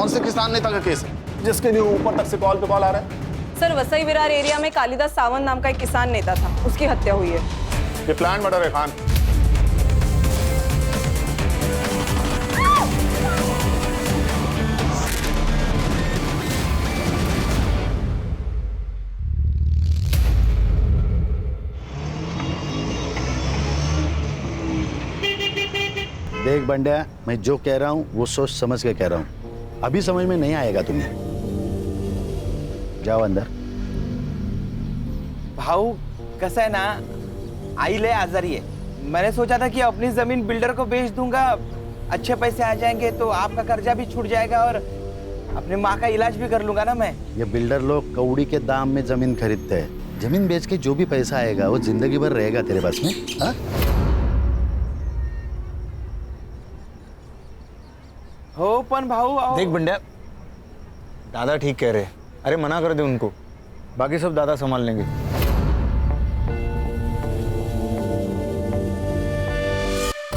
कौन से किसान नेता का केस है जिसके लिए ऊपर तक से कॉल पे कॉल आ रहा है? सर, वसई विरार एरिया में कालिदास सावंत नाम का एक किसान नेता था, उसकी हत्या हुई है। ये प्लान मर्डर है खान। देख बंड्या, मैं जो कह रहा हूँ वो सोच समझ के कह रहा हूँ। अभी समझ में नहीं आएगा तुम्हें। जाओ अंदर। भाऊ कसं आहे ना, आई ले आजारी है। मैंने सोचा था कि अपनी जमीन बिल्डर को बेच दूंगा, अच्छे पैसे आ जाएंगे तो आपका कर्जा भी छूट जाएगा और अपने माँ का इलाज भी कर लूंगा ना मैं। ये बिल्डर लोग कौड़ी के दाम में जमीन खरीदते हैं। जमीन बेच के जो भी पैसा आएगा वो जिंदगी भर रहेगा तेरे पास में। हाँ? हो पण भाऊ देख बंड्या, दादा ठीक कह रहे हैं। अरे मना कर दे उनको, बाकी सब दादा संभाल लेंगे।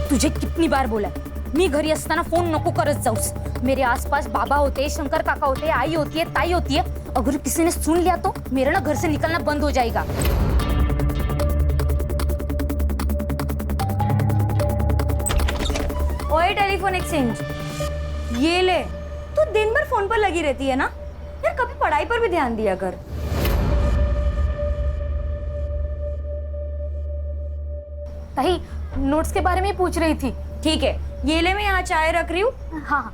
तुझे कितनी बार बोला मी घरी असताना फोन नको करत जाऊस। मेरे आसपास बाबा होते, शंकर काका होते, आई होती है, ताई होती है। अगर किसी ने सुन लिया तो मेरा ना घर से निकलना बंद हो जाएगा। ओए टेलीफोन एक्सचेंज, ये ले। तू दिन भर फोन पर लगी रहती है ना यार, कभी पढ़ाई पर भी ध्यान दिया कर। ताई नोट्स के बारे में पूछ रही थी। ठीक है, ये ले, मैं यहाँ चाय रख रही हूँ। हाँ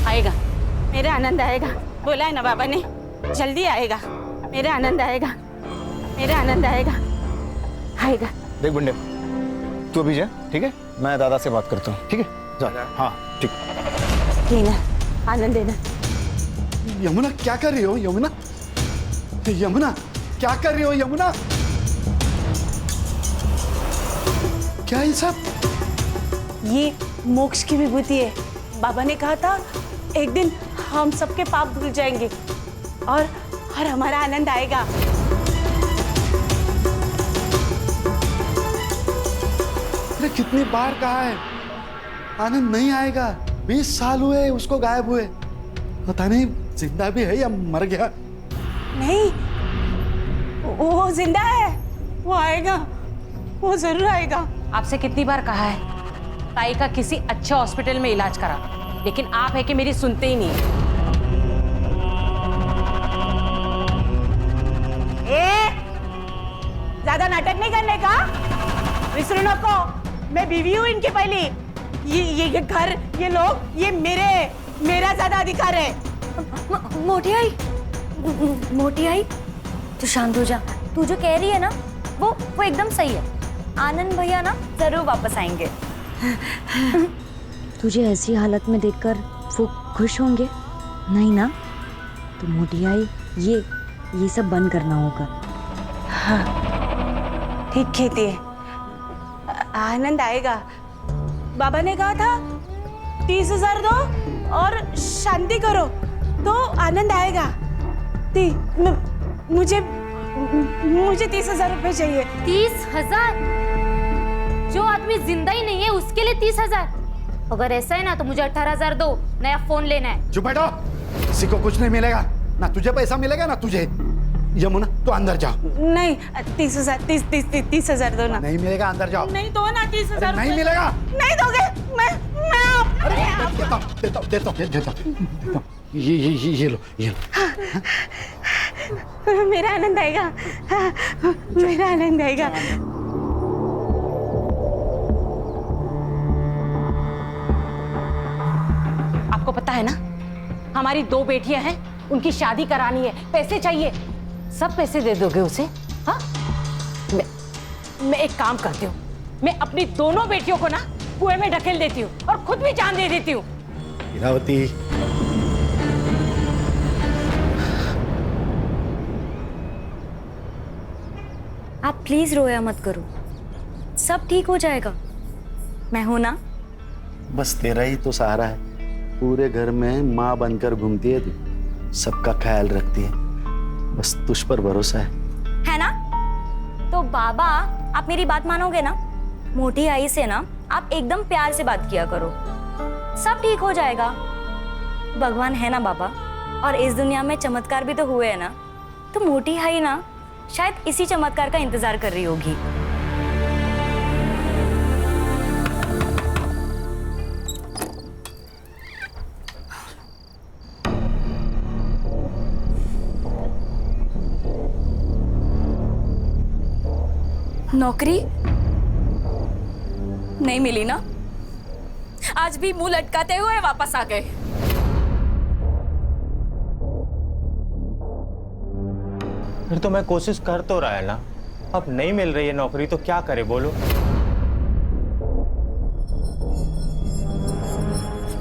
आएगा, मेरा आनंद आएगा। बोला है ना बाबा ने, जल्दी आएगा। मेरा आनंद आएगा, मेरा आनंद आएगा, आएगा। देख बंड्या, तू अभी जा, ठीक है? मैं दादा से बात करता हूँ, ठीक है? जा। हाँ ठीक। लेना आनंद देना। यमुना क्या कर रही हो? यमुना, यमुना क्या कर रही हो? यमुना क्या ये सब? ये मोक्ष की विभूति है। बाबा ने कहा था एक दिन हम सबके पाप धुल जाएंगे और हमारा आनंद आएगा। अरे कितनी बार कहा है आनंद नहीं आएगा। 20 साल हुए उसको गायब हुए, पता नहीं जिंदा भी है या मर गया। नहीं, वो जिंदा है, वो आएगा, वो जरूर आएगा। आपसे कितनी बार कहा है ताई का किसी अच्छे हॉस्पिटल में इलाज करा, लेकिन आप है कि मेरी सुनते ही नहीं। ज्यादा नाटक नहीं करने का, विसरू नको। मैं बीवी हूँ इनकी पहली। ये घर, ये लोग, ये मेरा ज्यादा अधिकार है। मोटी आई, मोटी आई, तू शांत हो जा। तू जो कह रही है ना वो एकदम सही है। आनंद भैया ना जरूर वापस आएंगे। तुझे ऐसी हालत में देखकर वो खुश होंगे नहीं ना? तो मोटी आई, ये सब बंद करना होगा। हाँ, ठीक कहती है। आनंद आएगा। बाबा ने कहा था 30,000 दो और शांति करो तो आनंद आएगा। मुझे 30,000 रुपए चाहिए। 30,000? जो आदमी जिंदा ही नहीं है उसके लिए 30,000? अगर ऐसा है ना तो मुझे 18,000 दो, नया फोन लेना है। चुप बैठो, किसी को कुछ नहीं मिलेगा। ना तुझे पैसा मिलेगा ना तुझे। यमुना तो अंदर जाओ। नहीं, 30,000 दो ना। नहीं मिलेगा, अंदर जाओ। नहीं दो ना 30,000। नहीं मिलेगा। नहीं दोगे? मैं देता ये लो। मेरा आनंद आएगा, मेरा आनंद आएगा। आपको पता है ना, हमारी 2 बेटियां हैं, उनकी शादी करानी है, पैसे चाहिए। सब पैसे दे दोगे उसे? हाँ, मैं एक काम करती हूँ, मैं अपनी दोनों बेटियों को ना कुएं में ढकेल देती हूँ और खुद भी जान दे देती हूँ। इरावती, आप प्लीज रोया मत करो, सब ठीक हो जाएगा। मैं हूं ना। बस तेरा ही तो सहारा है। पूरे घर में माँ बनकर घूमती है तू, सबका ख्याल रखती है। बस तुझ पर भरोसा है ना? तो बाबा, आप मेरी बात मानोगे ना? मोटी आई से ना आप एकदम प्यार से बात किया करो, सब ठीक हो जाएगा। भगवान है ना बाबा, और इस दुनिया में चमत्कार भी तो हुए हैं ना, तो मोटी आई ना शायद इसी चमत्कार का इंतजार कर रही होगी। नौकरी नहीं मिली ना, आज भी मुंह लटकाते हुए वापस आ गए। फिर तो मैं कोशिश कर तो रहा है ना, अब नहीं मिल रही है नौकरी तो क्या करे बोलो।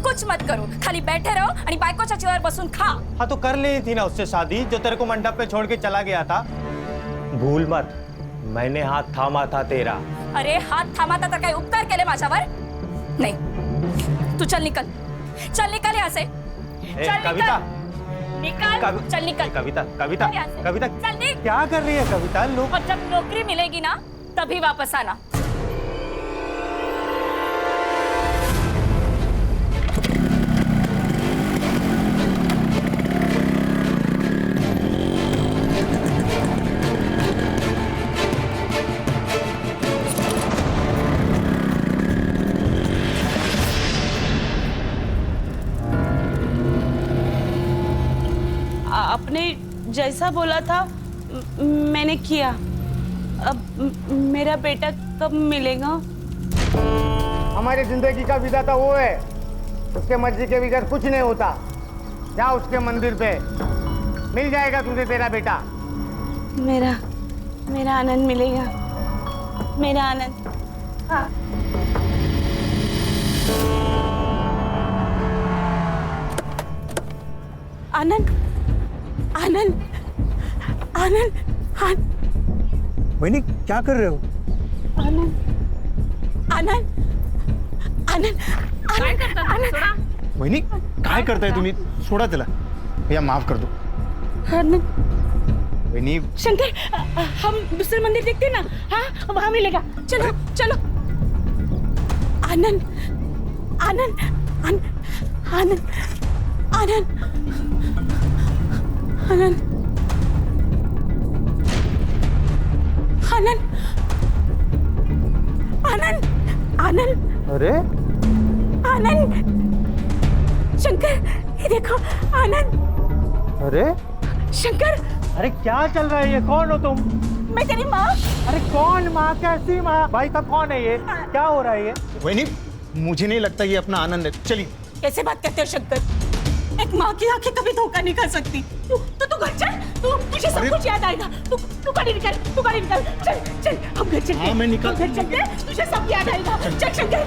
कुछ मत करो, खाली बैठे रहो आणि बायकोच्या चेअर बसून खा। हाँ तो कर ली थी ना उससे शादी, जो तेरे को मंडप पे छोड़ के चला गया था। भूल मत, मैंने हाथ थामा था तेरा। अरे हात थांबा तर काही उपकार केले माझ्यावर? नाही, तू चल निकल, चल निकल यहाँ से। चल कविता, निकल, चल निकल। कविता, कविता, यहाँ से। कविता, चल निकल। क्या कर रही है कविता? लोग और जब नौकरी मिलेगी ना तभी वापस आना। आपने जैसा बोला था मैंने किया। अब मेरा बेटा कब मिलेगा? हमारी जिंदगी का विधाता वो है, उसके मर्जी के बगैर कुछ नहीं होता। जा उसके मंदिर पे, मिल जाएगा तुझे तेरा बेटा। मेरा आनंद मिलेगा, मेरा आनंद। हाँ। आनंद, आनंद, आनंद, आनंद। वैनी क्या कर रहे हो? आनंद, आनंद, आनंद, आनंद, आनंद। वहिनी काय करताय तुम्ही? सोडा त्याला, भैया माफ कर दो। आनंद, वहिनी शंकर, हम दूसरे मंदिर देखते ना? हाँ, वहां मिलेगा। चलो चलो। आनंद, आनंद, आनंद, आनंद, आनंद, आनंद, आनंद, आनंद, आनंद। अरे आनंद, शंकर, ये देखो आनंद। अरे शंकर, अरे क्या चल रहा है ये? कौन हो तुम? मैं तेरी माँ। अरे कौन माँ? कैसी माँ? भाई साहब कौन है ये? क्या हो रहा है ये? वैनी मुझे नहीं लगता ये अपना आनंद है। चलिए। कैसे बात करते हो शंकर? एक माँ की आंखें कभी धोखा नहीं कर सकती। तू घर चल, तुझे सब कुछ याद आएगा। तू गाड़ी निकाल, तू गाड़ी निकाल। चल चल, हम घर चलते हैं। हाँ, मैं निकाल- घर चलते हैं, तुझे सब याद आएगा। चल शंकर।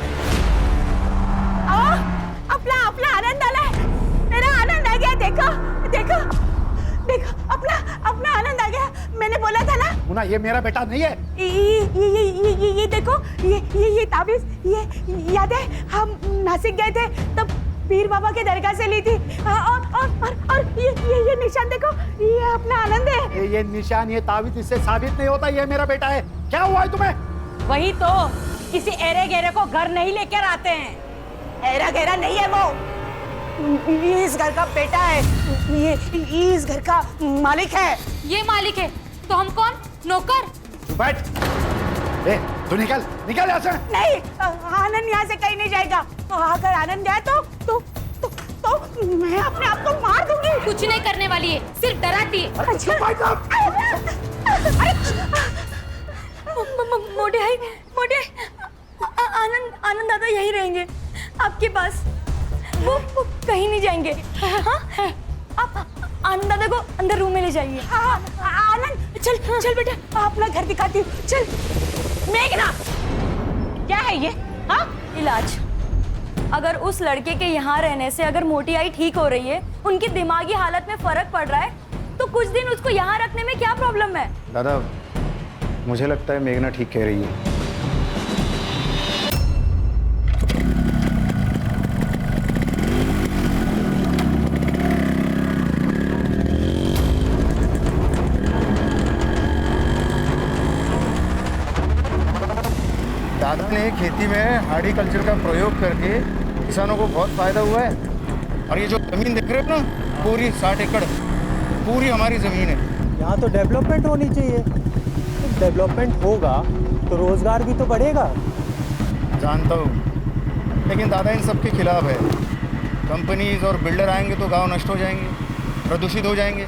अपना आनंद आला है, मेरा आनंद आ गया। देखो देखो देखो, अपना आनंद आ गया। मैंने बोला था ना। मुन्ना, ये मेरा बेटा नहीं है। ये देखो, ये ताबीज, ये याद है हम नासिक गए थे तब पीर बाबा के दरगाह से ली थी। और ये निशान देखो, ये अपना आनंद है। ये निशान, ये ताबीज इससे साबित नहीं होता ये मेरा बेटा है। क्या हुआ है तुम्हें? वही तो, किसी एरे गेरे को घर नहीं लेकर आते हैं। एरा गहरा नहीं है वो, ये इस घर का बेटा है। ये इस घर का मालिक है। ये मालिक है तो हम कौन? नौकर? तू बैठ। तू निकल निकल यहाँ से। नहीं, आनंद यहाँ से कहीं नहीं जाएगा। अगर आनंद गया तो मैं अपने आप को मार दूंगी। कुछ नहीं करने वाली है, सिर्फ डराती है। मोटे भाई, आनंद दादा यही रहेंगे आपके पास, वो कहीं नहीं जाएंगे। हाँ? आप आनंद दादा को अंदर रूम में ले जाइए। आनंद, चल बेटा, अपना घर दिखाती हूँ। चल। मेघना, क्या है ये? हाँ? इलाज। अगर उस लड़के के यहाँ रहने से अगर मोटी आई ठीक हो रही है, उनकी दिमागी हालत में फर्क पड़ रहा है, तो कुछ दिन उसको यहाँ रखने में क्या प्रॉब्लम है? दादा, मुझे लगता है मेघना ठीक कह रही है। दादा ने खेती में हार्टिकल्चर का प्रयोग करके किसानों को बहुत फायदा हुआ है। और ये जो जमीन देख रहे हो ना, पूरी 60 एकड़ पूरी हमारी जमीन है। यहाँ तो डेवलपमेंट होनी चाहिए। डेवलपमेंट होगा तो रोजगार भी तो बढ़ेगा। जानता हूँ, लेकिन दादा इन सब के खिलाफ है। कंपनीज और बिल्डर आएंगे तो गांव नष्ट हो जाएंगे, प्रदूषित हो जाएंगे।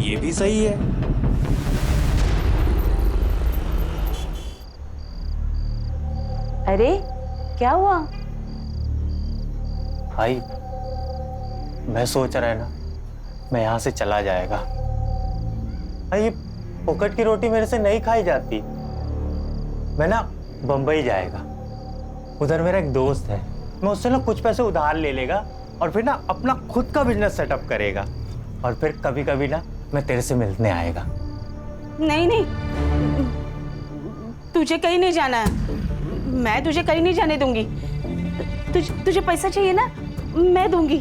ये भी सही है। अरे क्या हुआ? भाई मैं सोच रहा है ना, मैं यहाँ से चला जाएगा। भाई फोकट की रोटी मेरे से नहीं खाई जाती। मैं ना बम्बई जाएगा। उधर मेरा एक दोस्त है, मैं उससे ना कुछ पैसे उधार ले लेगा और फिर ना अपना खुद का बिजनेस सेटअप करेगा। और फिर कभी कभी ना मैं तेरे से मिलने आएगा। नहीं नहीं, तुझे कहीं नहीं जाना है। मैं तुझे कहीं नहीं जाने दूंगी। तुझे पैसा चाहिए ना, मैं दूंगी।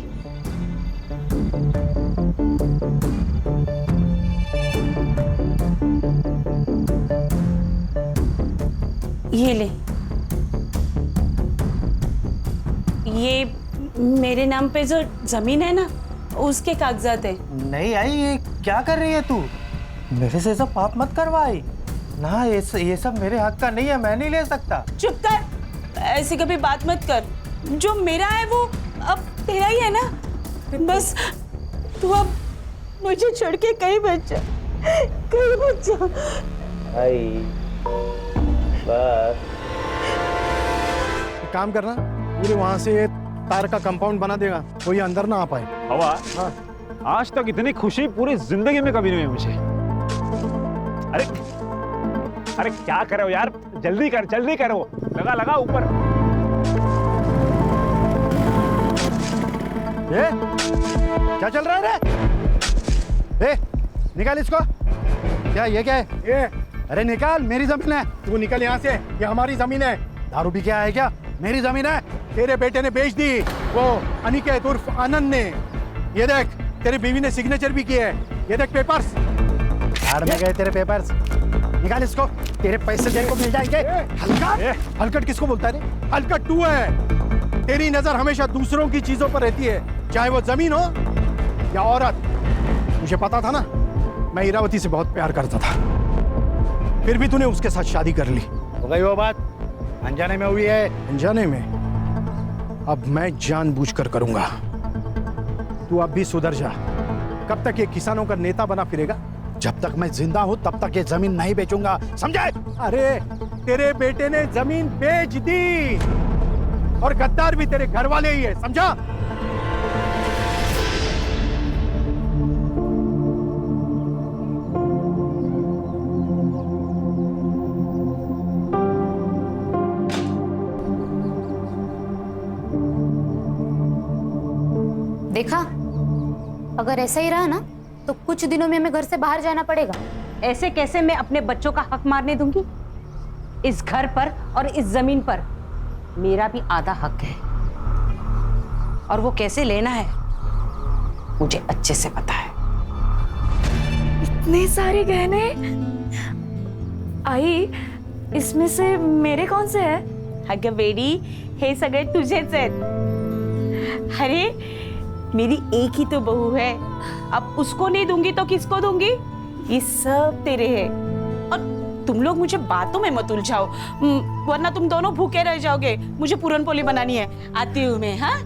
ये ले, ये मेरे नाम पे जो जमीन है ना, उसके कागजात है। नहीं आई, ये क्या कर रही है तू? मेरे से सब पाप मत करवाई ना। ये सब मेरे हक का नहीं है, मैं नहीं ले सकता। चुप कर, ऐसी कभी बात मत कर। जो मेरा है वो अब तेरा ही है ना। बस तू अब मुझे छोड़ के कहीं मत जा, कहीं मत जा। आई बस एक काम करना, पूरे वहां से तार का कंपाउंड बना देगा, कोई अंदर ना आ पाए। हवा, आज तक इतनी खुशी पूरी जिंदगी में कभी नहीं हुई मुझे। अरे अरे क्या कर रहे हो यार, जल्दी करो, लगा ऊपर। ये क्या चल रहा है रे? निकाल इसको। क्या ये क्या है? ये अरे निकाल, मेरी जमीन है। तू निकल यहाँ से, ये हमारी जमीन है। दारू भी क्या है क्या? मेरी जमीन है। तेरे बेटे ने बेच दी, वो अनिकेत उर्फ आनंद ने। ये देख, तेरी बीवी ने सिग्नेचर भी किए है। ये देख पेपर्स। यार में गए तेरे पेपर्स, निकाल इसको। तेरे पैसे तेरे को मिल जाएंगे। हलकट, हलकट किसको बोलता है रे? हलकट तू है। तेरी नजर हमेशा दूसरों की चीजों पर रहती है, चाहे वो जमीन हो या औरत। मुझे पता था ना, मैं इरावती से बहुत प्यार करता था, फिर भी तूने उसके साथ शादी कर ली। हो गई वो बात, अनजाने में हुई है। अनजाने में? अब मैं जानबूझकर करूंगा। तू अब भी सुधर जा। कब तक ये किसानों का नेता बना फिरेगा? जब तक मैं जिंदा हूं तब तक ये जमीन नहीं बेचूंगा, समझे? अरे तेरे बेटे ने जमीन बेच दी, और गद्दार भी तेरे घर वाले ही है, समझा? देखा, अगर ऐसा ही रहा ना तो कुछ दिनों में हमें घर से बाहर जाना पड़ेगा। ऐसे कैसे मैं अपने बच्चों का हक मारने दूंगी? इस घर पर और इस जमीन पर मेरा भी आधा हक है, और वो कैसे लेना है मुझे अच्छे से पता है। इतने सारे गहने। आई, इसमें से मेरे कौन से हैं? अगं बेडी, हे सगळे तुझेच आहेत। अरे मेरी एक ही तो बहू है, अब उसको नहीं दूंगी तो किसको दूंगी? ये सब तेरे हैं। और तुम लोग मुझे बातों में मत उलझाओ, वरना तुम दोनों भूखे रह जाओगे। मुझे पूरन पोली बनानी है, आती हूँ मैं। हाँ,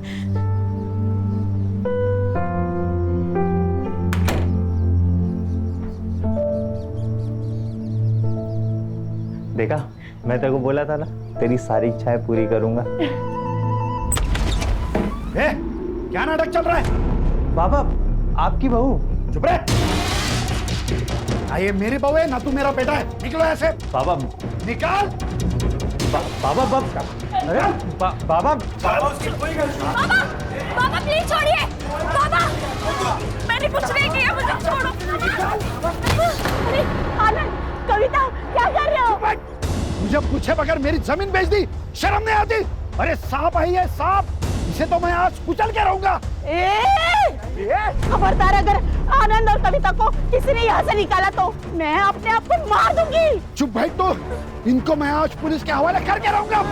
देखा, मैं तेरे को बोला था ना, तेरी सारी इच्छाएं पूरी करूंगा। क्या नाटक चल रहा है? बाबा, आपकी बहू। चुप रहे। ये मेरी बहू है ना, तू मेरा बेटा है। निकलो ऐसे। बाबा निकाल। बाबा अरे बाबा बाबा प्लीज छोड़िए। बाबा, मैंने कुछ नहीं किया, मुझे छोड़ो। अरे आनंद, कविता, क्या कर रहे हो? मुझे पूछे बगैर मेरी जमीन बेच दी, शर्म नहीं आती? अरे सांप है ये, सांप, इसे तो मैं आज कुचल के रहूंगा। खबरदार, अगर आनंद और कविता को किसी ने यहाँ से निकाला तो मैं अपने आप को मार दूंगी। चुप भाई, तो इनको मैं आज पुलिस के हवाले करके रहूंगा।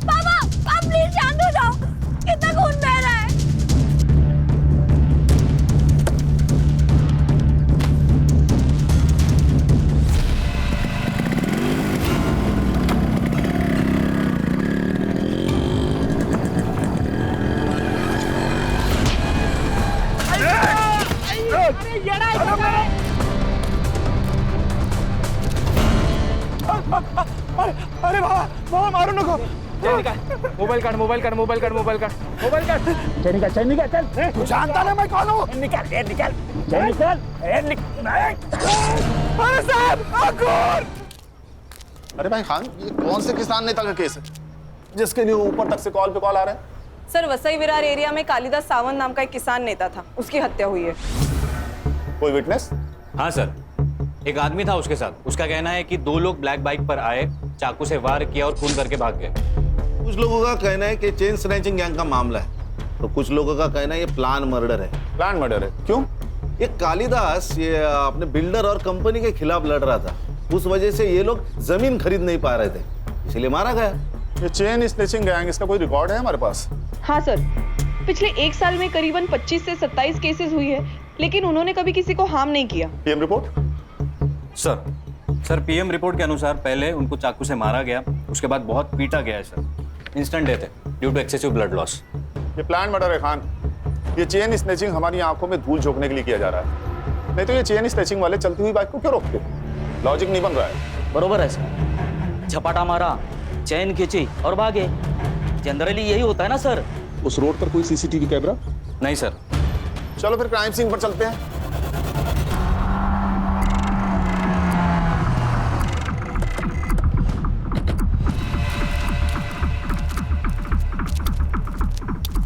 पापा आप प्लीज शांत हो जाओ, कितना खून बह रहा है। अरे बाबा मारो नको। मोबाइल काट, मोबाइल काट, मोबाइल काट, मोबाइल काट, मोबाइल काट। चल निकल चल। तू जानता ना मैं कौन हूँ? निकल निकल निकल। अरे साहब अकूर। अरे भाई खान, ये कौन से किसान नेता का केस है जिसके लिए ऊपर तक से कॉल पे कॉल आ रहे हैं? सर, वसई विरार एरिया में कालिदास सावंत नाम का एक किसान नेता था, उसकी हत्या हुई है। कोई विटनेस? हाँ सर, एक आदमी था उसके साथ। उसका कहना है कि 2 लोग ब्लैक बाइक पर आए, चाकू से वार किया और खून करके भाग गए। कुछ लोगों का कहना है कि चेन स्नैचिंग गैंग का मामला है, तो कुछ लोगों का कहना है ये प्लान मर्डर है। प्लान मर्डर है? क्यों? ये कालिदास ये अपने बिल्डर और कंपनी के खिलाफ लड़ रहा था, उस वजह से ये लोग जमीन खरीद नहीं पा रहे थे, इसलिए मारा गया। ये चेन स्नैचिंग गैंग, इसका कोई रिकॉर्ड है हमारे पास? हाँ सर, पिछले 1 साल में करीबन 25 से 27 केसेस हुई है, लेकिन उन्होंने कभी किसी को हार्म नहीं किया। PM report? Sir PM report के अनुसार पहले उनको चाकू से मारा गया, उसके बाद बहुत पीटा गया है सर। इंस्टेंट डेथ है due to excessive blood loss. ये प्लान मर्डर है खान। ये चेन स्नैचिंग हमारी आंखों में धूल झोंकने के लिए किया जा रहा है, नहीं तो ये चेन स्नैचिंग वाले चलती हुई बाइक को क्यों रोकते? लॉजिक नहीं बन रहा है। बरोबर है सर, झपाटा मारा, चैन खींची और भागे। जनरली यही होता है ना सर। उस रोड पर कोई सीसीटीवी कैमरा? नहीं सर। चलो फिर क्राइम सीन पर चलते हैं।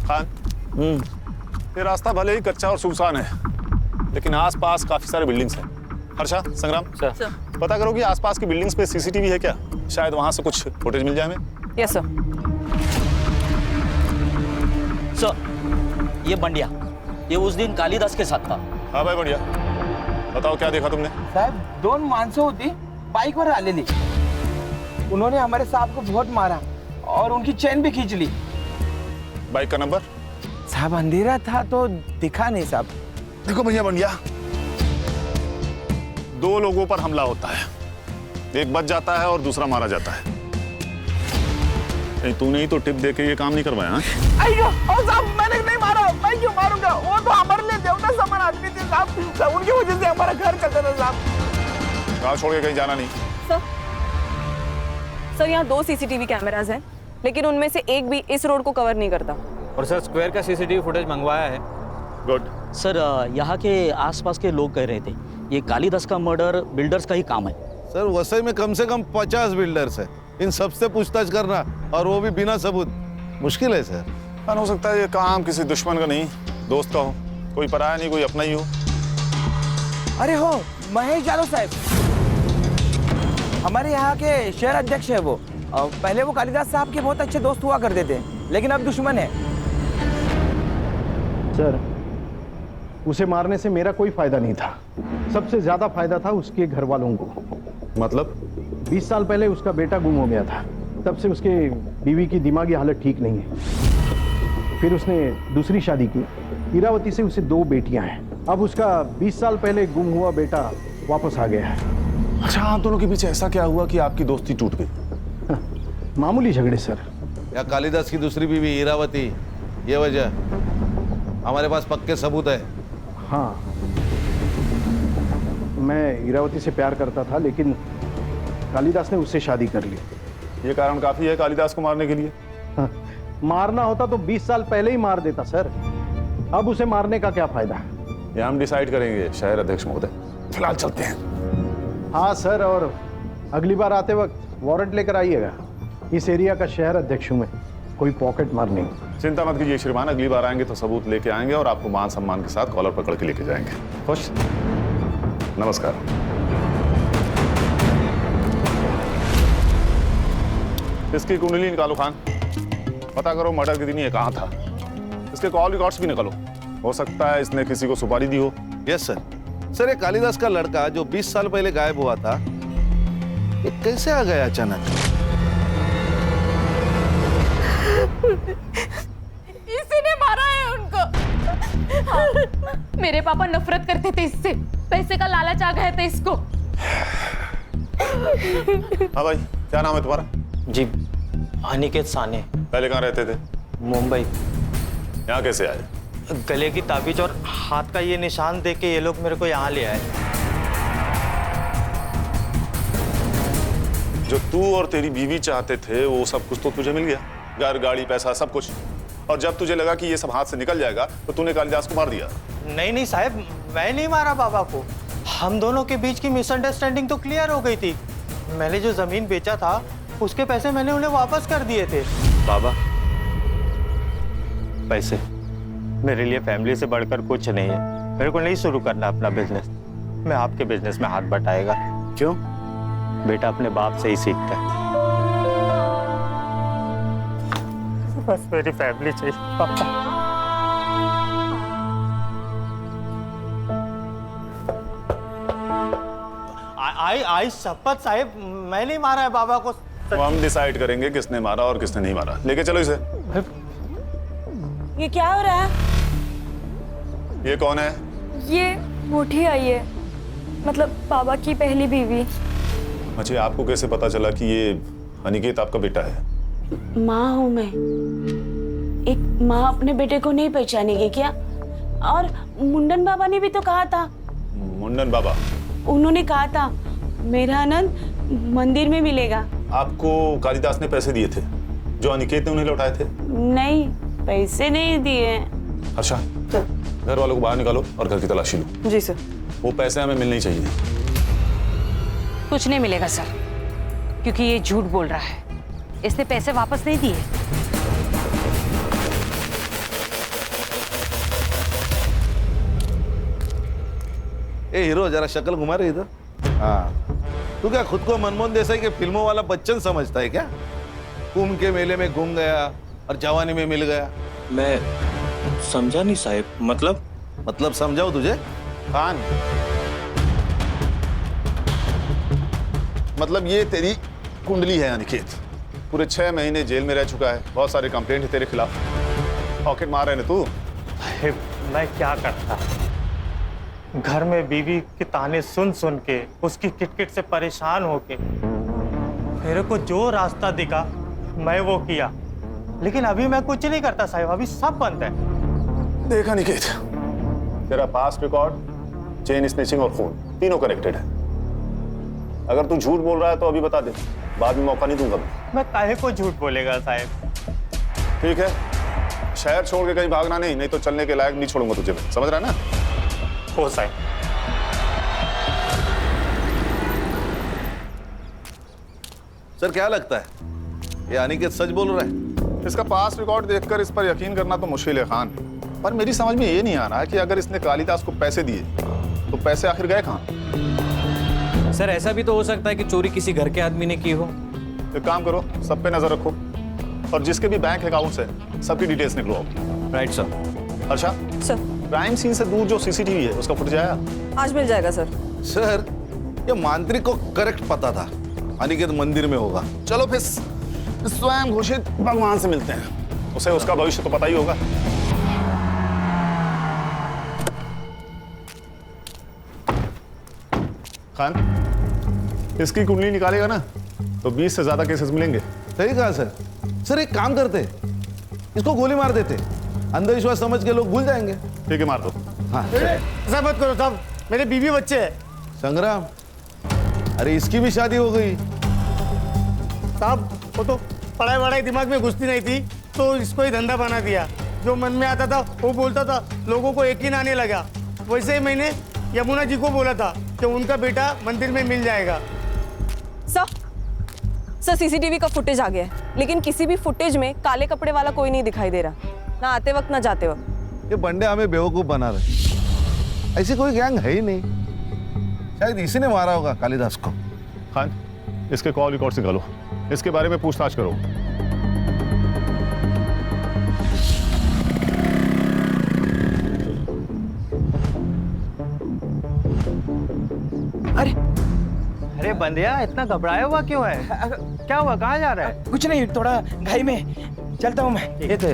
खान, ये रास्ता भले ही कच्चा और सुनसान है, लेकिन आसपास काफी सारे बिल्डिंग्स हैं। हर्षा, संग्राम, सर पता करो कि आसपास की बिल्डिंग्स पे सीसीटीवी है क्या, शायद वहां से कुछ फुटेज मिल जाए हमें। Yes sir. सर ये बंडिया, ये उस दिन कालिदास के साथ था। हाँ भाई बढ़िया, बताओ क्या देखा तुमने? साहब 2 माणसं होती बाईकवर आलेली, उन्होंने हमारे साहब को बहुत मारा और उनकी चेन भी खींच ली। बाइक का नंबर? साहब अंधेरा था तो दिखा नहीं साहब। देखो भैया बंडिया, 2 लोगों पर हमला होता है, एक बच जाता है और दूसरा मारा जाता है। नहीं तूने ही तो टिप दे के ये काम नहीं करवाया? अयो साहब, मैंने नहीं मारा, मैं क्यों मारूंगा? वो तो हमारे लिए देवता समान आदमी थे साहब, उनकी वजह से हमारा घर चलता था साहब। गाँव छोड़ के कहीं जाना नहीं। सर यहाँ 2 सीसीटीवी कैमरास हैं, लेकिन उनमें से एक भी इस रोड को कवर नहीं करता। और सर स्क्वायर का सीसीटीवी फुटेज मंगवाया है। गुड। सर यहाँ के आसपास के लोग कह रहे थे ये कालिदास का मर्डर बिल्डर्स का ही काम है। सर वसई में कम से कम 50 बिल्डर्स है, इन सबसे पूछताछ करना और वो भी बिना सबूत मुश्किल है सर। हो सकता है ये काम किसी दुश्मन का नहीं, दोस्त का हो, कोई पराया नहीं, कोई अपना ही हो। अरे हो, महेश यादव साहब हमारे यहाँ के शहर अध्यक्ष है वो। पहले वो कालिदास साहब के बहुत अच्छे दोस्त हुआ करते थे, लेकिन अब दुश्मन है। सर उसे मारने से मेरा कोई फायदा नहीं था, सबसे ज्यादा फायदा था उसके घर वालों को। मतलब? 20 साल पहले उसका बेटा गुम हो गया था, तब से उसके बीवी की दिमागी हालत ठीक नहीं है। फिर उसने दूसरी शादी की, इरावती से उसे 2 बेटियां हैं। अब उसका 20 साल पहले गुम हुआ बेटा वापस आ गया है। अच्छा, आप दोनों के बीच ऐसा क्या हुआ कि आपकी दोस्ती टूट गई? मामूली झगड़े सर। या कालिदास की दूसरी बीवी इरावती, ये वजह? हमारे पास पक्के सबूत है। हाँ, मैं इरावती से प्यार करता था, लेकिन कालिदास ने उससे शादी कर ली। ये कारण काफी है कालिदास को मारने के लिए? हाँ, मारना होता तो 20 साल पहले ही मार देता सर, अब उसे मारने का क्या फायदा? ये हम डिसाइड करेंगे शहर अध्यक्ष महोदय, फिलहाल चलते हैं। हाँ सर, और अगली बार आते वक्त वारंट लेकर आइएगा। इस एरिया का शहर अध्यक्ष हूँ मैं, कोई पॉकेट मार नहीं। चिंता मत कीजिए श्रीमान, अगली बार आएंगे तो सबूत लेके आएंगे और आपको मान सम्मान के साथ कॉलर पकड़ के लेके जाएंगे। खुश? नमस्कार। इसकी कुंडली निकालो खान, पता करो मर्डर के दिन ये कहाँ था। इसके कॉल रिकॉर्ड्स भी निकालो। हो सकता है इसने किसी को सुपारी दी हो। Yes sir. सर ये कालिदास का लड़का जो 20 साल पहले गायब हुआ था, ये कैसे आ गया अचानक? इसी ने मारा है उनको। हाँ, मेरे पापा नफरत करते थे इससे, पैसे का लालच आ गया था इसको। हाँ भाई, क्या नाम है तुम्हारा? जी अनिकेत साने। पहले कहाँ रहते थे? मुंबई। यहाँ कैसे आए? गले की ताबीज और हाथ का ये निशान देख के ये लोग मेरे को यहाँ ले आए। जो तू और तेरी बीवी चाहते थे वो सब कुछ तो तुझे मिल गया, घर, गाड़ी, पैसा, सब कुछ। और जब तुझे लगा कि ये सब हाथ से निकल जाएगा तो तूने कालिदास को मार दिया। नहीं नहीं साहब, मैं नहीं मारा बाबा को। हम दोनों के बीच की मिसअंडरस्टैंडिंग तो क्लियर हो गई थी। मैंने जो जमीन बेचा था उसके पैसे मैंने उन्हें वापस कर दिए थे। बाबा, पैसे मेरे लिए फैमिली से बढ़कर कुछ नहीं है। मेरे को नहीं शुरू करना अपना बिजनेस। मैं आपके बिजनेस में हाथ बटाएगा। क्यों? बेटा अपने बाप से ही सीखता है। बस मेरी फैमिली चाहिए पापा। आई शपथ साहिब, मैं नहीं मारा है बाबा को। तो हम डिसाइड करेंगे किसने मारा और किसने नहीं मारा। लेके चलो इसे। ये क्या हो रहा है? ये कौन है? ये बूढ़ी आई है, मतलब बाबा की पहली बीवी। अच्छा, आपको कैसे पता चला कि ये अनिकेत आपका बेटा है? माँ हूँ मैं। एक माँ अपने बेटे को नहीं पहचानेगी क्या? और मुंडन बाबा ने भी तो कहा था। मुंडन बाबा? उन्होंने कहा था मेरा आनंद मंदिर में मिलेगा। आपको कालिदास ने पैसे दिए थे जो अनिकेत ने उन्हें लौटाए थे? नहीं, पैसे नहीं दिए। अच्छा, घर वालों को बाहर निकालो और घर की तलाशी लो। जी सर। वो पैसे हमें मिलने ही चाहिए। कुछ नहीं मिलेगा सर, क्योंकि ये झूठ बोल रहा है। इसने पैसे वापस नहीं दिए। ए हीरो, जरा शक्ल घुमा रहे इधर। हाँ, तू क्या खुद को मनमोहन देसाई के फिल्मों वाला बच्चन समझता है क्या? कुंभ के मेले में घूम गया और जवानी में मिल गया। मैं समझा नहीं साहिब। मतलब समझाओ तुझे? खान, मतलब ये तेरी कुंडली है अनिकेत। पूरे 6 महीने जेल में रह चुका है, बहुत सारे कंप्लेंट है तेरे खिलाफ। पॉकेट मार रहे ना तू। मैं क्या करता? घर में बीवी के ताने सुन सुन के, उसकी किटकिट से परेशान होके मेरे को जो रास्ता दिखा मैं वो किया। लेकिन अभी मैं कुछ नहीं करता साहिब, अभी सब बंद है। देखा निकेत, तेरा पास्ट रिकॉर्ड, चेन स्नैचिंग और खून तीनों कनेक्टेड है। अगर तू झूठ बोल रहा है तो अभी बता दे, बाद में मौका नहीं दूंगा मैं काहे को झूठ बोलेगा साहिब? ठीक है, शहर छोड़ के कहीं भागना नहीं तो चलने के लायक नहीं छोड़ूंगा तुझे मैं, समझ रहा है ना? हो साहिब। सर क्या लगता है, ये अनिकेत सच बोल रहा है? इसका पास्ट रिकॉर्ड देखकर इस पर यकीन करना तो मुश्किल है खान। पर मेरी समझ में ये नहीं आ रहा कि अगर इसने कालिदास को पैसे दिए तो पैसे आखिर गए कहाँ? सर ऐसा भी तो हो सकता है कि चोरी किसी घर के आदमी ने की हो। एक काम करो, सब पे नजर रखो और जिसके भी बैंक अकाउंट्स है सबकी डिटेल्स निकलवाओ। Right sir. अच्छा सर, क्राइम सीन से दूर जो सीसीटीवी है उसका फुटेज आया? आज मिल जाएगा सर। सर ये मांत्रिक को करेक्ट पता था अनिकेत मंदिर में होगा। चलो फिर स्वयं घोषित भगवान से मिलते हैं, उसे उसका भविष्य तो पता ही होगा। खान, इसकी कुंडली निकालेगा ना तो 20 से ज्यादा केसेस मिलेंगे। सही कहा सर। सर एक काम करते, इसको गोली मार देते, अंधविश्वास समझ के लोग भूल जाएंगे। ठीक है, मार दो। हाँ ऐसा मत करो साहब, मेरे बीवी बच्चे हैं। संग्राम, अरे इसकी भी शादी हो गई। साहब वो तो पढ़ाई वढ़ाई दिमाग में घुसती नहीं थी तो इसको ही धंधा बना दिया। जो मन में आता था वो बोलता था, लोगों को यकीन आने लगा। वैसे ही मैंने यमुना जी को बोला था कि उनका बेटा मंदिर में मिल जाएगा। सर सीसीटीवी का फुटेज आ गया है, लेकिन किसी भी फुटेज में काले कपड़े वाला कोई नहीं दिखाई दे रहा, ना आते वक्त ना जाते वक्त। ये बंदे हमें बेवकूफ बना रहे। ऐसी कोई गैंग है ही नहीं, शायद इसी ने मारा होगा कालिदास को। खान, इसके कॉल रिकॉर्ड निकालो, इसके बारे में पूछताछ करो। अरे अरे बंदिया इतना घबराया हुआ क्यों है? क्या हुआ, कहाँ जा रहा है? कुछ नहीं, थोड़ा घाई में चलता हूँ मैं। ये तो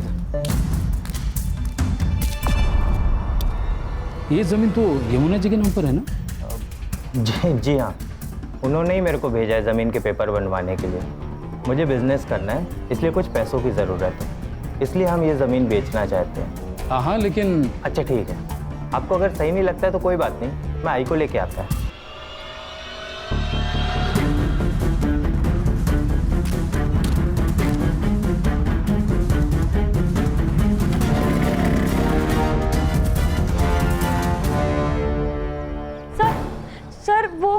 ये जमीन तो यमुना जी के नाम पर है ना? जी हाँ, उन्होंने ही मेरे को भेजा है ज़मीन के पेपर बनवाने के लिए। मुझे बिजनेस करना है, इसलिए कुछ पैसों की ज़रूरत है, इसलिए हम ये ज़मीन बेचना चाहते हैं। हाँ लेकिन अच्छा ठीक है, आपको अगर सही नहीं लगता है तो कोई बात नहीं, मैं आई को लेके आता है। सर वो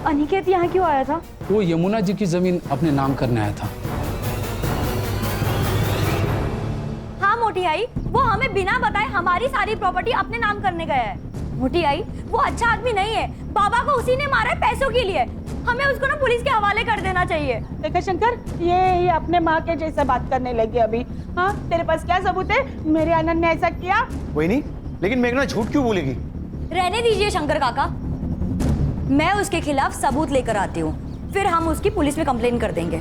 अनिकेत यहाँ क्यों आया था? वो यमुना जी की जमीन अपने नाम करने आया था। हाँ मोटी आई, वो हमें बिना बताए हमारी सारी प्रॉपर्टी अपने नाम करने गया है। मोटी आई, वो अच्छा आदमी नहीं है, बाबा को उसी ने मारा है पैसों के लिए। हमें उसको ना पुलिस के हवाले कर देना चाहिए। देखा शंकर, ये अपने माँ के जैसे बात करने लगी अभी। हाँ, तेरे पास क्या सबूत है मेरे आनंद ने ऐसा किया? कोई नहीं, लेकिन मेघना झूठ क्यों बोलेगी? रहने दीजिए शंकर काका, मैं उसके खिलाफ सबूत लेकर आती हूँ, फिर हम उसकी पुलिस में कंप्लेन कर देंगे।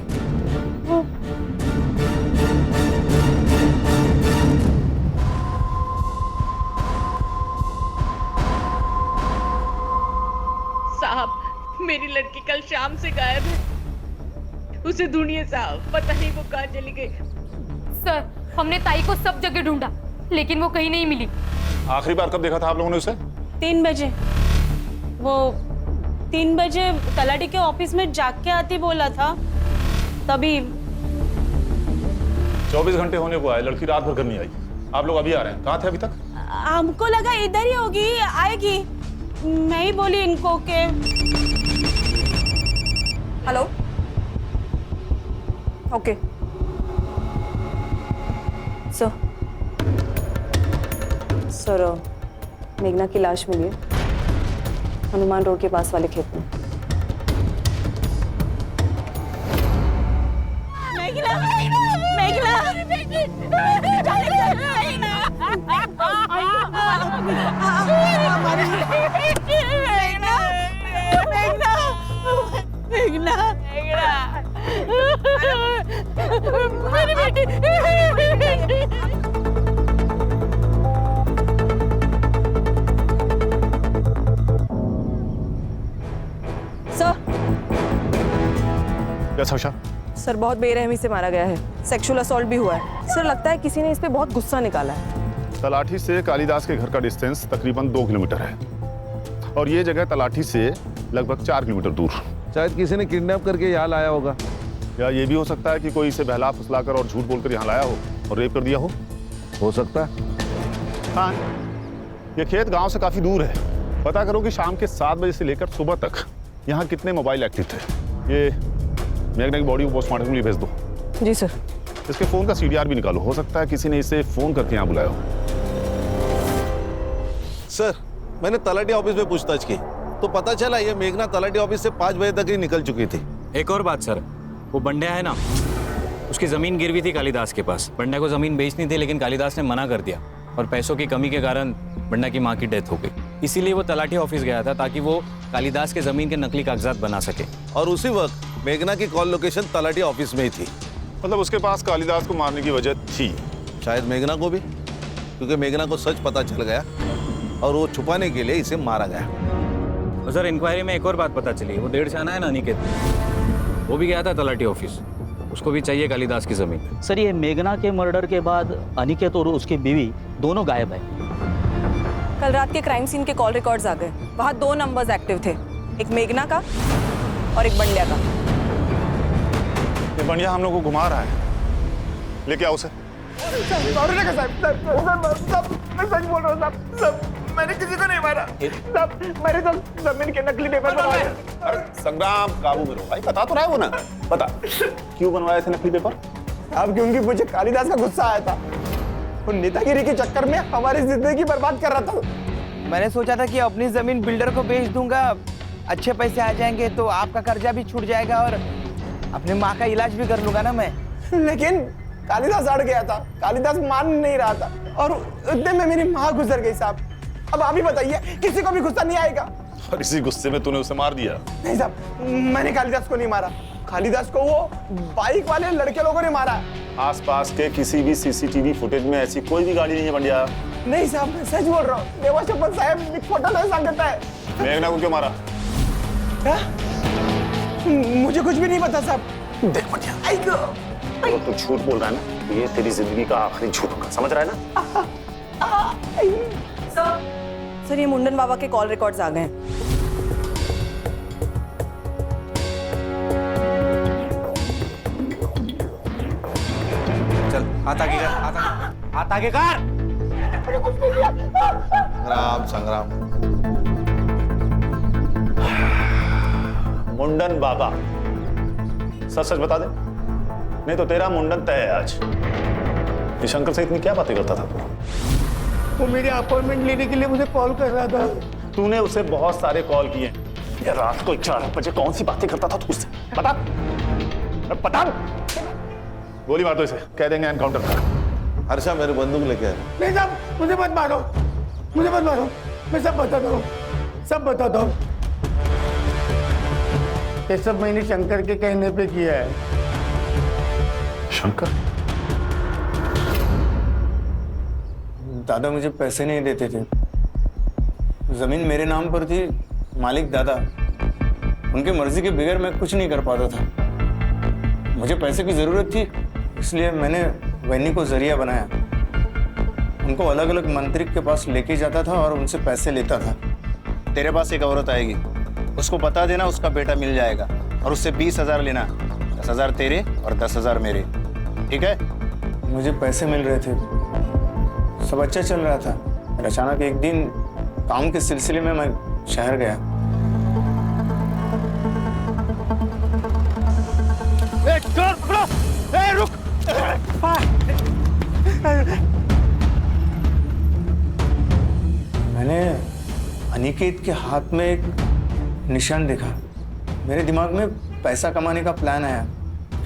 साहब, मेरी लड़की कल शाम से गायब है, उसे ढूंढिए साहब, पता नहीं वो कहाँ चली गई। सर, हमने ताई को सब जगह ढूंढा, लेकिन वो कहीं नहीं मिली। आखिरी बार कब देखा था आप लोगों ने उसे? 3 बजे। वो 3 बजे तलाटी के ऑफिस में जाग के आती बोला था, तभी। 24 घंटे होने को आए, लड़की रात भर घर नहीं आई। आप लोग अभी आ रहे हैं, कहाँ थे अभी तक? हमको लगा इधर ही होगी, आएगी। मैं ही बोली इनको के। हेलो, ओके सर, मेघना की लाश मिली है हनुमान रोड के पास वाले खेत में। मेघना, मेघना, मेरी बेटी। सर, बहुत बेरहमी से मारा गया है, सेक्सुअल असॉल्ट भी हुआ है। सर, लगता है किसी ने इस पे बहुत गुस्सा निकाला है। तलाठी से कालिदास के घर का डिस्टेंस तकरीबन 2 किलोमीटर है और ये जगह तलाठी से लगभग 4 किलोमीटर दूर। शायद किसी ने किडनैप करके यहाँ लाया होगा, या ये भी हो सकता है कि कोई इसे बहला फुसलाकर और झूठ बोलकर यहाँ लाया हो और रेप कर दिया हो सकता है। हाँ, ये खेत गांव से काफी दूर है। पता करो कि शाम के 7 बजे से लेकर सुबह तक यहाँ कितने मोबाइल एक्टिव थे। ये मेघना की बॉडी को पोस्टमार्टम के लिए भेज दो। जी सर। इसके फोन का CDR भी निकालो, हो सकता है किसी ने इसे फोन करके यहाँ बुलाया हो। सर, मैंने तलाटी ऑफिस में पूछताछ की तो पता चला ये मेघना तलाटी ऑफिस से 5 बजे तक ही निकल चुकी थी। एक और बात सर, वो बंड्या है ना, उसकी जमीन गिरवी थी कालिदास के पास। बंड्या को जमीन बेचनी थी, लेकिन कालिदास ने मना कर दिया और पैसों की कमी के कारण बंड्या की माँ की डेथ हो गई। इसीलिए वो तलाटी ऑफिस गया था ताकि वो कालिदास के जमीन के नकली कागजात बना सके। और उसी वक्त मेघना की कॉल लोकेशन तलाटी ऑफिस में ही थी। मतलब उसके पास कालिदास को मारने की वजह थी। शायद मेघना को भी, क्योंकि मेघना को सच पता चल गया और वो छुपाने के लिए इसे मारा गया। और सर, इंक्वायरी में एक और बात पता चली, वो 1.5 आना है ना अनिकेत, वो भी गया था तलाटी ऑफिस, उसको भी चाहिए कालिदास की जमीन। सर, ये मेघना के मर्डर के बाद अनिकेत और उसकी बीवी दोनों गायब है। कल रात के क्राइम सीन के कॉल रिकॉर्ड्स आ गए, वहाँ 2 नंबर्स एक्टिव थे, एक मेघना का और एक बंड्या का। ये बंड्या हम लोग को घुमा रहा है, लेके आओ उसे। मैं सच बोल रहा हूँ साहब, मैंने किसी को नहीं मारा साहब, मैंने तो जमीन के नकली पेपर बनवाए। अरे संग्राम, काबू में रहो भाई, बता तो रहा है वो ना। बता क्यों बनवाए थे नकली पेपर? अब क्योंकि मुझे कालिदास का गुस्सा आया था, वो नेतागिरी के चक्कर में हमारी जिंदगी बर्बाद कर रहा था। मैंने सोचा था कि अपनी जमीन बिल्डर को बेच दूंगा, अच्छे पैसे आ जाएंगे तो आपका कर्जा भी छूट जाएगा और अपने माँ का इलाज भी कर लूंगा ना मैं। लेकिन कालिदास अड़ गया था, कालिदास मान नहीं रहा था और उतने में मेरी माँ गुजर गई साहब। अब आप ही बताइए, किसी को भी गुस्सा नहीं आएगा? और इसी गुस्से में तूने उसे मार दिया। नहीं साहब, मैंने कालिदास को नहीं मारा। कालिदास को वो बाइक वाले लड़के लोगों ने मारा। आसपास के किसी भी सीसीटीवी फुटेज में ऐसी कोई भी गाड़ी नहीं है बंडिया। नहीं साहब, मैं सच बोल रहा हूँ। देवा शपथ साहब, मी खोटा नाही सांगत आहे। मेघना को क्यों मारा? क्या? मुझे कुछ भी नहीं पता साहब। देख बंडिया, अगर तू झूठ बोल रहा है ना, ये तेरी जिंदगी का आखिरी झूठ होगा, समझ रहा है ना? सर ये मुंडन बाबा के कॉल रिकॉर्ड्स आ गए हैं। चल हाथ आगे कर, हाथ आगे कर। संग्राम संग्राम। मुंडन बाबा, सच सच बता दे, नहीं तो तेरा मुंडन तय है आज। ये शंकर से इतनी क्या बातें करता था तू? वो मेरी अपॉइंटमेंट लेने के लिए मुझे कॉल कर रहा था। तूने उसे बहुत सारे कॉल किए। ये रात को 11 बजे कौन सी बातें करता था तू उससे? बता बता। गोली मार दो इसे, कह देंगे एनकाउंटर था। हर्षा मेरे बंदूक लेके आए। नहीं साहब, मुझे मत मारो, मुझे मत मारो। मैं सब बताता हूँ, सब बताता हूँ। ये सब मैंने शंकर के कहने पे किया है। शंकर? दादा मुझे पैसे नहीं देते थे। जमीन मेरे नाम पर थी, मालिक दादा। उनके मर्जी के बगैर मैं कुछ नहीं कर पाता था। मुझे पैसे की जरूरत थी, इसलिए मैंने वैनी को जरिया बनाया। उनको अलग अलग मंत्री के पास लेके जाता था और उनसे पैसे लेता था। तेरे पास एक औरत आएगी, उसको बता देना उसका बेटा मिल जाएगा और उससे 20,000 लेना। 10,000 तेरे और 10,000 मेरे, ठीक है? मुझे पैसे मिल रहे थे, सब अच्छा चल रहा था। और अचानक एक दिन काम के सिलसिले में मैं शहर गया। रुक। मैंने अनिकेत के हाथ में एक निशान देखा। मेरे दिमाग में पैसा कमाने का प्लान आया।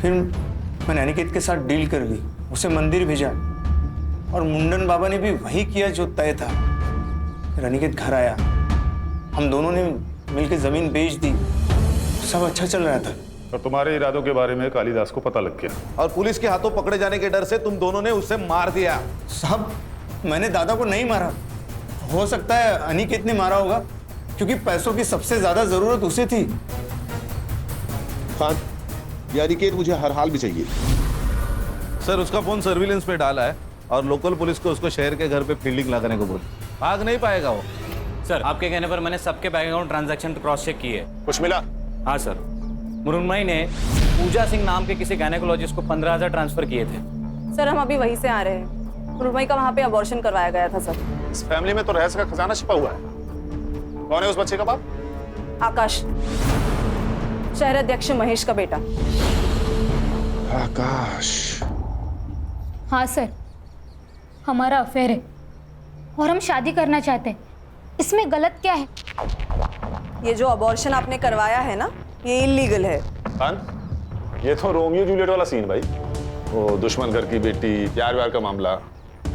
फिर मैंने अनिकेत के साथ डील कर ली, उसे मंदिर भेजा और मुंडन बाबा ने भी वही किया जो तय था। फिर अनिकेत घर आया, हम दोनों ने मिलकर जमीन बेच दी। सब अच्छा चल रहा था। और तुम्हारे इरादों के बारे में कालिदास को पता लग गया और पुलिस के हाथों पकड़े जाने के डर से तुम दोनों ने उसे मार दिया। साहब, मैंने दादा को नहीं मारा। हो सकता है अनिकेत ने मारा होगा, क्योंकि पैसों की सबसे ज्यादा जरूरत उसे थी। खान, ये अनिकेत मुझे हर हाल में चाहिए। सर उसका फोन सर्विलेंस पे डाला है और लोकल पुलिस को उसको शहर के घर पे फील्डिंग लगाने को बोल। भाग नहीं पाएगा वो। सर आपके कहने पर मैंने सबके bank account transaction cross check किए। कुछ मिला? हाँ सर, मुरुनमई ने पूजा सिंह नाम के किसी गायनेकोलॉजिस्ट को 15,000 ट्रांसफर किए थे। सर हम अभी वहीं से आ रहे हैं। मुरुनमई का वहाँ पे अबॉर्शन करवाया गया था सर। इस फैमिली में तो रहस्य का खजाना छिपा हुआ है। कौन है उस बच्चे का बाप? आकाश, शहर अध्यक्ष महेश का बेटा। आकाश? हाँ सर, हमारा अफेयर है और हम शादी करना चाहते हैं। इसमें गलत क्या है? ये जो अबॉर्शन आपने करवाया है ना, ये इलीगल है। खान, ये तो रोमियो जूलियट वाला सीन भाई। वो दुश्मन घर की बेटी, प्यार व्यार का मामला,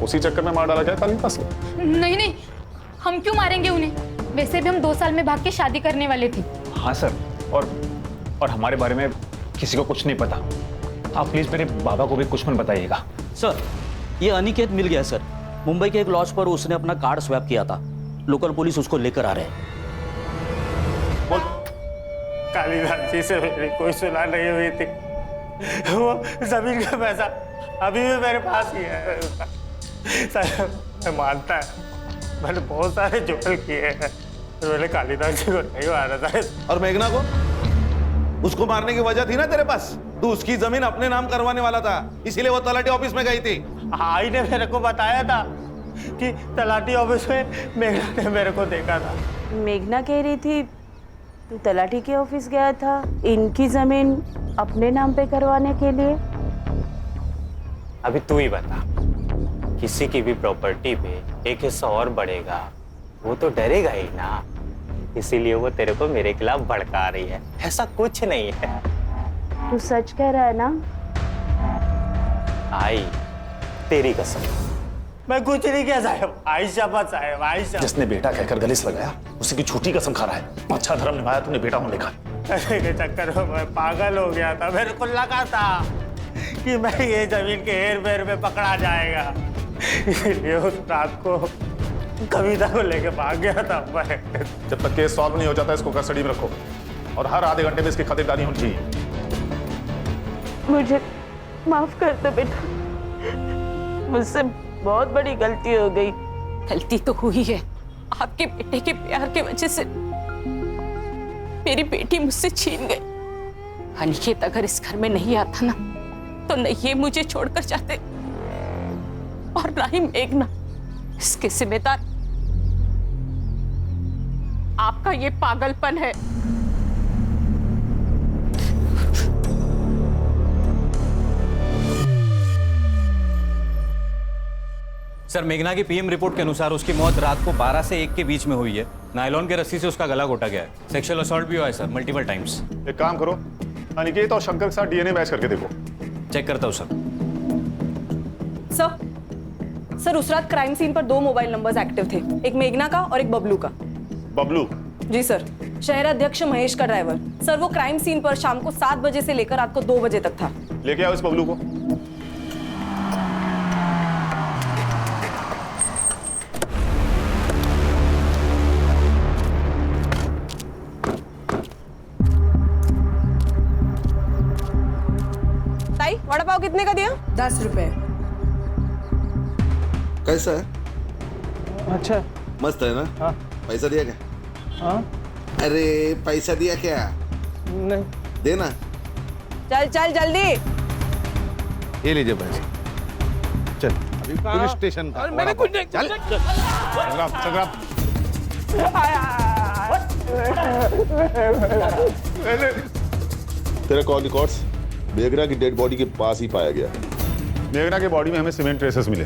उसी चक्कर में मार डाला क्या कालिदास ने? नहीं नहीं, हम क्यों मारेंगे उन्हें? वैसे भी हम 2 साल में भाग के शादी करने वाले थे। हाँ सर, और हमारे बारे में किसी को कुछ नहीं पता। आप प्लीज मेरे बाबा को भी कुछ मत बताइएगा। सर ये अनिकेत मिल गया सर। मुंबई के एक लॉज पर उसने अपना कार्ड स्वैप किया था। लोकल पुलिस उसको लेकर आ रहे हैं। कालिदास जी से मेरी कोई सुलह नहीं हुई थी। वो जमीन का पैसा अभी भी मेरे पास ही है। सर मैं मानता है मैंने बहुत सारे जुगल किए हैं, तो मैंने कालिदास जी को नहीं मारा था। और मेघना को? उसको मारने की वजह थी ना तेरे पास। तू उसकी जमीन अपने नाम करवाने वाला था, इसीलिए वो तलाटी ऑफिस में गई थी। आई ने मेरे को बताया था कि तलाटी ऑफिस में मेघना ने मेरे को देखा था। मेघना कह रही थी तू तलाटी के ऑफिस गया था इनकी जमीन अपने नाम पे करवाने के लिए। अभी तू ही बता, किसी की भी प्रॉपर्टी पे एक हिस्सा और बढ़ेगा, वो तो डरेगा ही ना। इसीलिए वो तेरे को मेरे खिलाफ भड़का रही है। ऐसा कुछ नहीं है। तू सच कह रहा है ना? आई तेरी कसम, मैं कुछ नहीं किया साहब। आयशा साहब, आयशा जिसने बेटा कहकर गले से लगाया उसी की झूठी कसम खा रहा है। अच्छा धर्म निभाया तूने बेटा होने का। पैसे के चक्कर में मैं पागल हो गया था। मेरे को लगा था कि मैं ये जमीन के हेर फेर में पकड़ा जाएगा, इसलिए उस रात को कविता को लेके भाग गया था मैं। जब तक केस सॉल्व नहीं हो जाता इसको कस्टडी में रखो और हर आधे घंटे में इसकी खातिरदारी होनी चाहिए। मुझे माफ कर दो बेटा, मुझसे बहुत बड़ी गलती हो गई। गलती तो हुई है, आपके बेटे के प्यार की वजह से मेरी बेटी मुझसे छीन गई। अनिकेत अगर इस घर में नहीं आता ना तो न ये मुझे छोड़कर जाते और ना ही मेघना। इसके जिम्मेदार आपका ये पागलपन है। सर, मेघना की पीएम रिपोर्ट के अनुसार उसकी मौत रात को 12 से 1 के बीच में हुई है। नायलॉन के रस्सी से उसका गला घोटा गया है। सेक्सुअल असॉल्ट भी हुआ है सर, मल्टीपल टाइम्स। एक काम करो, अनिकेत और शंकर के साथ डीएनए मैच करके देखो। चेक करता हूँ सर। सर उस रात क्राइम सीन पर 2 मोबाइल नंबर्स एक्टिव थे, एक मेघना का और एक बबलू का। बबलू? जी सर, शहर अध्यक्ष महेश का ड्राइवर। सर वो क्राइम सीन पर शाम को 7 बजे से लेकर रात को 2 बजे तक था। लेके आओ इस बबलू को। ताई, वड़ा पाव कितने का दिया? 10 रुपए। कैसा है? अच्छा, मस्त है ना? हाँ। पैसा दिया क्या? हाँ? अरे पैसा दिया क्या? नहीं। देना। चल चल जल्दी। ये लीजिए पैसे। चल अभी पुलिस स्टेशन का। मैंने कुछ नहीं। चल संग्राम। तेरा कॉल रिकॉर्ड्स मेघना की डेड बॉडी के पास ही पाया गया। मेघना के बॉडी में हमें सीमेंट ट्रेसेस मिले।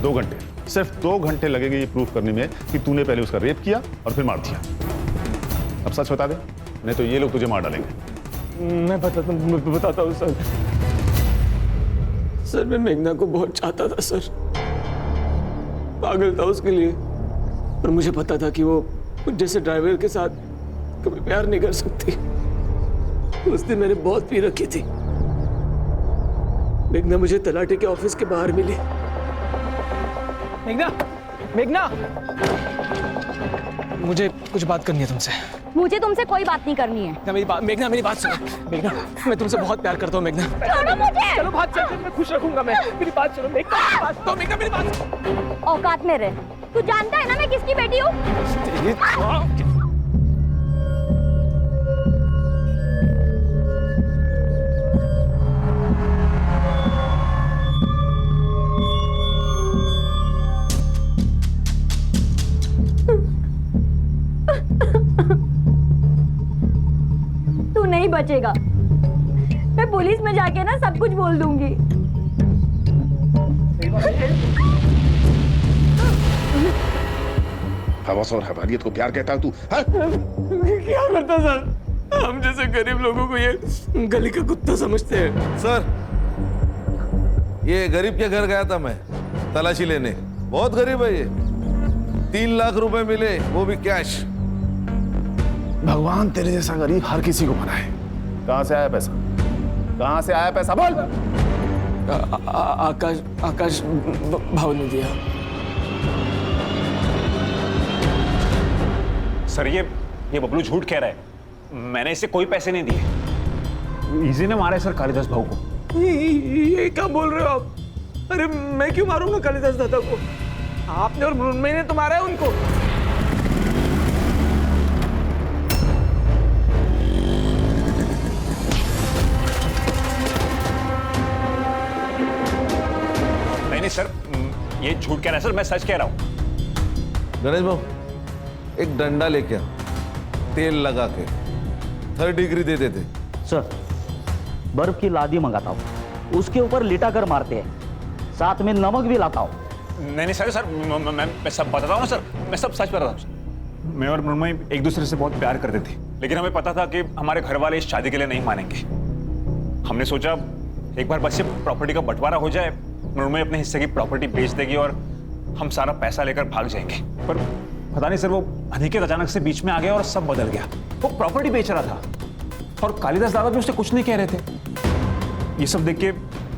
2 घंटे, सिर्फ 2 घंटे लगेंगे ये प्रूफ करने में कि तूने पहले उसका रेप किया और फिर मार दिया। अब सच बता दे, नहीं तो ये लोग तुझे मार डालेंगे। मैं बताता हूँ सर। सर मैं मेघना को बहुत चाहता था सर, पागल था उसके लिए, और मुझे पता था कि वो जैसे ड्राइवर के साथ कभी प्यार नहीं कर सकती। उस दिन मैंने बहुत पी रखी थी। मेघना मुझे तलाटे के ऑफिस के बाहर मिली। मेघना, मुझे कुछ बात करनी है तुमसे। मुझे तुमसे कोई बात नहीं करनी है। मेघना मेरी बात सुनो। मेघना, मैं तुमसे बहुत प्यार करता हूँ मेघना। छोड़ो मुझे। चलो बात चलते, मैं खुश रखूंगा। मेरी बात सुनो मेघना। तो मेघना मेरी बात सुनो। औकात में रह। तू जानता है ना मैं किसकी बेटी हूँ? तू नहीं बचेगा। मैं पुलिस में जाके ना सब कुछ बोल दूंगी। हवस और हवानियत को प्यार कहता है तू? क्या करता सर? हम जैसे गरीब लोगों को ये गली का कुत्ता समझते हैं। सर ये गरीब के घर गया था मैं तलाशी लेने। बहुत गरीब है ये। 3 लाख रुपए मिले, वो भी कैश। भगवान तेरे जैसा गरीब हर किसी को बनाए। कहां से आया पैसा? कहां से आया पैसा? बोल। आकाश भाव ने दिया। सर ये बबलू झूठ कह रहा है। मैंने इसे कोई पैसे नहीं दिए। इसी ने मारा है सर कालिदास भाऊ को। ये क्या बोल रहे हो आप? अरे मैं क्यों मारूंगा कालिदास दादा को? आपने और मृण्मयी ने तो मारा है उनको। नहीं सर, ये झूठ कह रहा है सर, मैं सच कह रहा हूँ। गणेश भाऊ एक डंडा लेके आ, तेल लगा के 3rd डिग्री दे देते। सर बर्फ की लादी मंगाता हूँ, उसके ऊपर लिटा कर मारते हैं, साथ में नमक भी लाता हूँ। नहीं सर मैं सब बताता हूँ ना सर, मैं सब सच बताता हूँ। मैं और मृण्मयी एक दूसरे से बहुत प्यार करते थे, लेकिन हमें पता था कि हमारे घर वाले इस शादी के लिए नहीं मानेंगे। हमने सोचा एक बार बस ये प्रॉपर्टी का बंटवारा हो जाए, मृण्मयी अपने हिस्से की प्रॉपर्टी बेच देगी और हम सारा पैसा लेकर भाग जाएंगे। पर पता नहीं सर, वो अनिकेत अचानक से बीच में आ गया और सब बदल गया। वो प्रॉपर्टी बेच रहा था और कालिदास दादा भी उससे कुछ नहीं कह रहे थे। ये सब देख के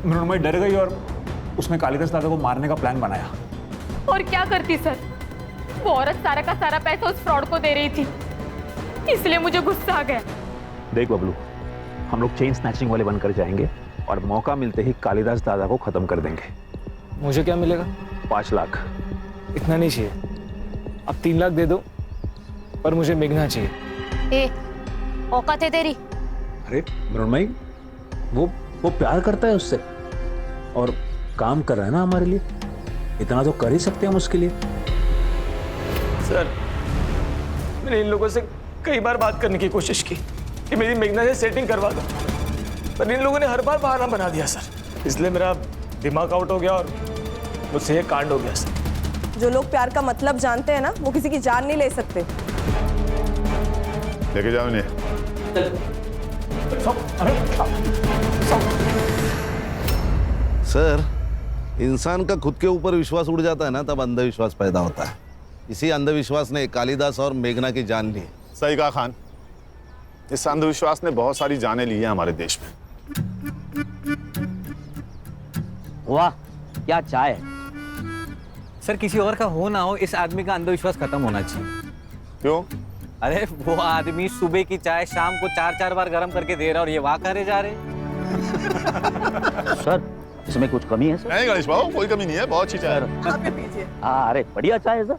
मृण्मयी डर गई और उसने कालिदास दादा को मारने का प्लान बनाया। और क्या करती सर, वो औरत सारा का सारा पैसा उस फ्रॉड को दे रही थी, इसलिए मुझे गुस्सा आ गया। देख बबलू, हम लोग चेन स्नैचिंग वाले बनकर जाएंगे और मौका मिलते ही कालिदास दादा को खत्म कर देंगे। मुझे क्या मिलेगा? 5 लाख। इतना नहीं चाहिए, अब 3 लाख दे दो, पर मुझे मेघना चाहिए। ए, औकात है तेरी? अरे मृण्मयी, वो प्यार करता है उससे और काम कर रहा है ना हमारे लिए, इतना तो कर ही सकते हैं हम उसके लिए। सर, मैंने इन लोगों से कई बार बात करने की कोशिश की कि मेरी मेघना से सेटिंग करवा दो, पर इन लोगों ने हर बार बहाना बना दिया सर, इसलिए मेरा दिमाग आउट हो गया और मुझसे ये कांड हो गया सर। जो लोग प्यार का मतलब जानते हैं ना, वो किसी की जान नहीं ले सकते। लेके जाओ इन्हें। सर, इंसान का खुद के ऊपर विश्वास उड़ जाता है ना, तब अंधविश्वास पैदा होता है। इसी अंधविश्वास ने कालिदास और मेघना की जान ली। सही कहा खान, इस अंधविश्वास ने बहुत सारी जानें ली हैं हमारे देश में। वाह, क्या चाय है। सर किसी और का हो ना हो, इस आदमी का अंधविश्वास खत्म होना चाहिए। क्यों? अरे वो आदमी सुबह की चाय शाम को 4-4 बार गर्म करके दे रहा है और ये वाह करे जा रहे। सर, इसमें कुछ कमी है सर? नहीं गणेश बाबू, कोई कमी नहीं है, बहुत अच्छी चाय है। अरे बढ़िया चाय है सर।